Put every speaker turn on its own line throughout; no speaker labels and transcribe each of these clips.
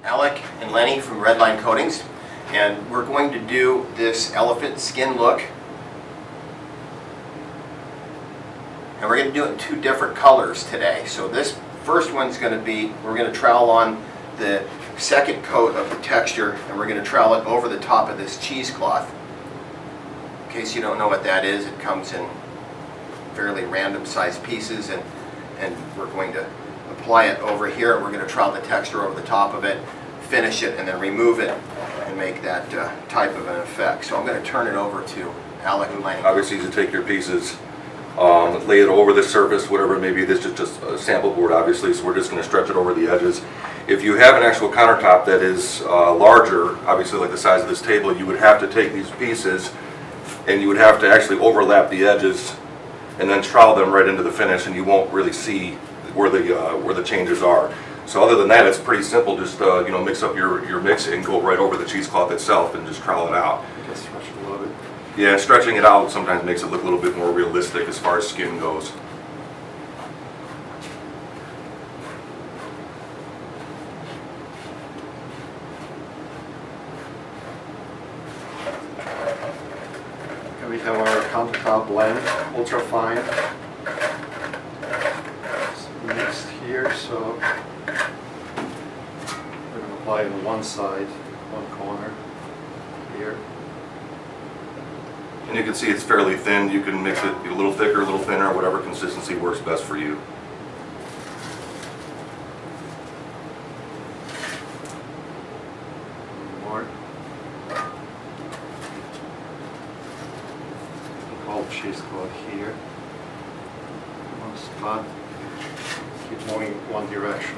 Alec and Lenny from Redline Coatings, and we're going to do this elephant skin look. And we're going to do it in two different colors today. So this first one's going to be, we're going to trowel on the second coat of the texture, and we're going to trowel it over the top of this cheesecloth. In case you don't know what that is, it comes in fairly random sized pieces, and we're going to apply it over here, and we're going to trowel the texture over the top of it, finish it, and then remove it and make that type of an effect. So I'm going to turn it over to Alec and Lenny.
Obviously, you take your pieces, lay it over the surface, whatever it may be. This is just a sample board, obviously, so we're just going to stretch it over the edges. If you have an actual countertop that is larger, obviously like the size of this table, you would have to take these pieces and you would have to actually overlap the edges and then trowel them right into the finish, and you won't really see where the changes are. So other than that, it's pretty simple. Just mix up your mix and go right over the cheesecloth itself and just trowel it out.
Just stretch it a little bit.
Yeah, stretching it out sometimes makes it look a little bit more realistic as far as skin goes.
Okay, we have our countertop blend, ultra fine. It's mixed here, so we're going to apply it on one side, one corner here.
And you can see it's fairly thin. You can mix it a little thicker, a little thinner, whatever consistency works best for you.
More. All cheesecloth here. One spot. Keep moving one direction.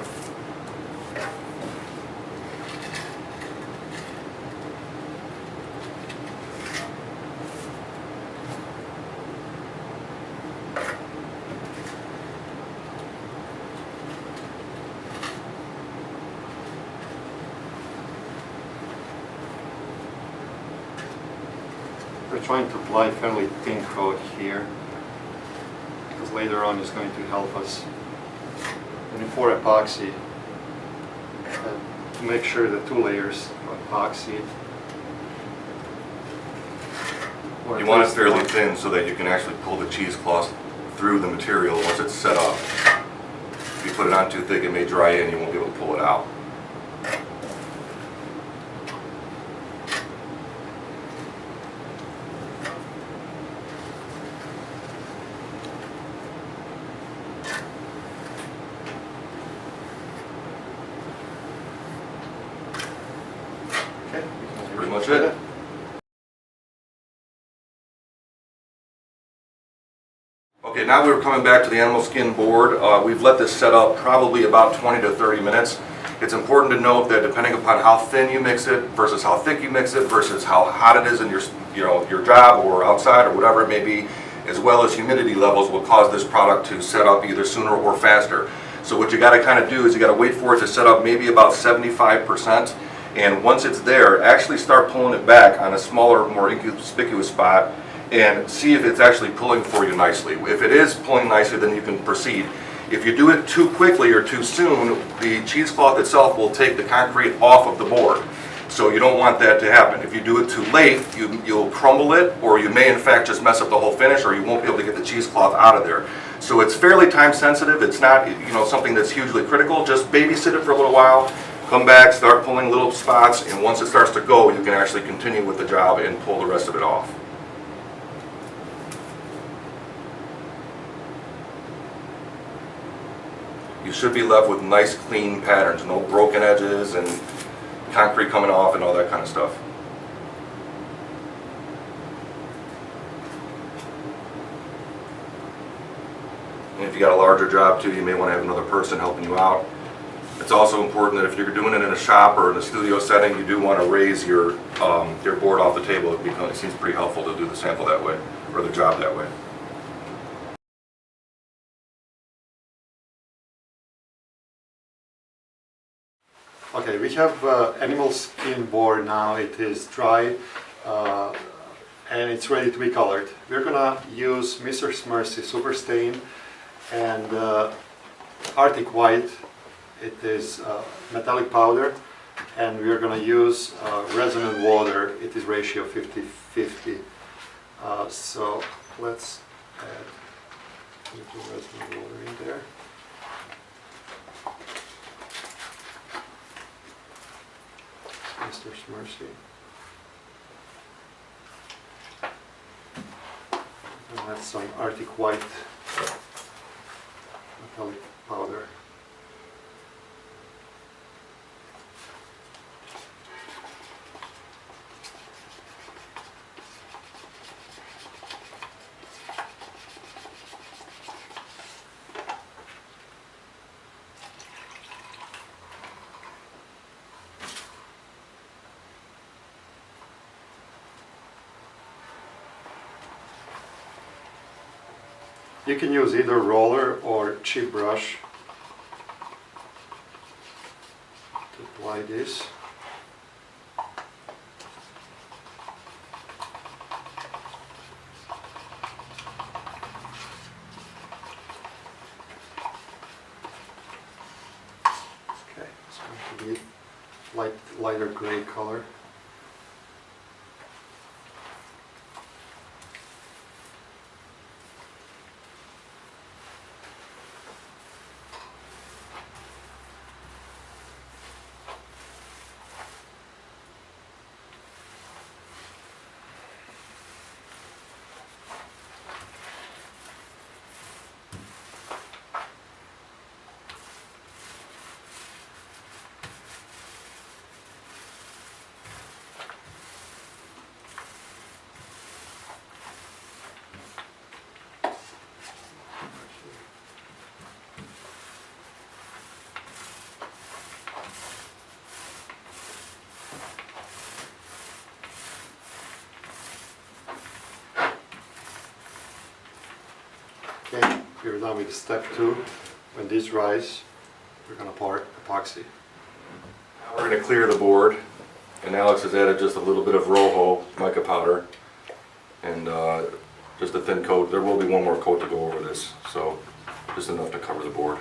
We're trying to apply fairly thin coat here, because later on it's going to help us. And for epoxy, to make sure the 2 layers of epoxy.
You want it fairly thin so that you can actually pull the cheesecloth through the material once it's set up. If you put it on too thick, it may dry in, you won't be able to pull it out.
Okay,
That's pretty much it. Okay, now we're coming back to the animal skin board. We've let this set up probably about 20 to 30 minutes. It's important to note that depending upon how thin you mix it versus how thick you mix it versus how hot it is in your job or outside or whatever it may be, as well as humidity levels, will cause this product to set up either sooner or faster. So what you got to kind of do is you got to wait for it to set up maybe about 75%, and once it's there, actually start pulling it back on a smaller, more inconspicuous spot and see if it's actually pulling for you nicely. If it is pulling nicely, then you can proceed. If you do it too quickly or too soon, the cheesecloth itself will take the concrete off of the board. So you don't want that to happen. If you do it too late, you'll crumble it, or you may in fact just mess up the whole finish, or you won't be able to get the cheesecloth out of there. So it's fairly time sensitive. It's not something that's hugely critical. Just babysit it for a little while, come back, start pulling little spots, and once it starts to go, you can actually continue with the job and pull the rest of it off. You should be left with nice clean patterns, no broken edges and concrete coming off and all that kind of stuff. And if you got a larger job too, you may want to have another person helping you out. It's also important that if you're doing it in a shop or in a studio setting, you do want to raise your board off the table. It seems pretty helpful to do the sample that way, or the job that way.
Okay, we have animal skin board now. It is dry and it's ready to be colored. We're gonna use Mr. Mercy Super Stain and Arctic White. It is metallic powder. and we're going to use resonant water. It is ratio 50-50. So let's add a little resonant water in there. Mr. Mercy. And add some Arctic White metallic powder. You can use either roller or chip brush to apply this. Okay, it's going to be lighter gray color. Okay, we're done with step 2. When this dries, we're going to pour epoxy.
We're going to clear the board, and Alex has added just a little bit of Rojo mica powder and just a thin coat. There will be one more coat to go over this, so just enough to cover the board.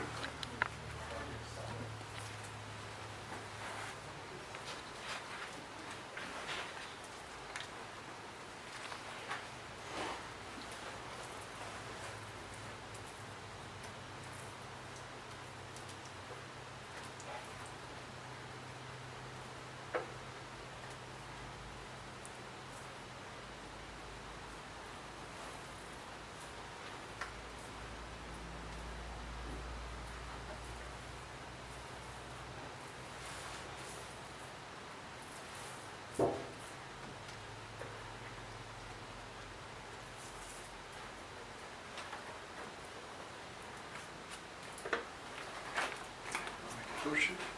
Push it.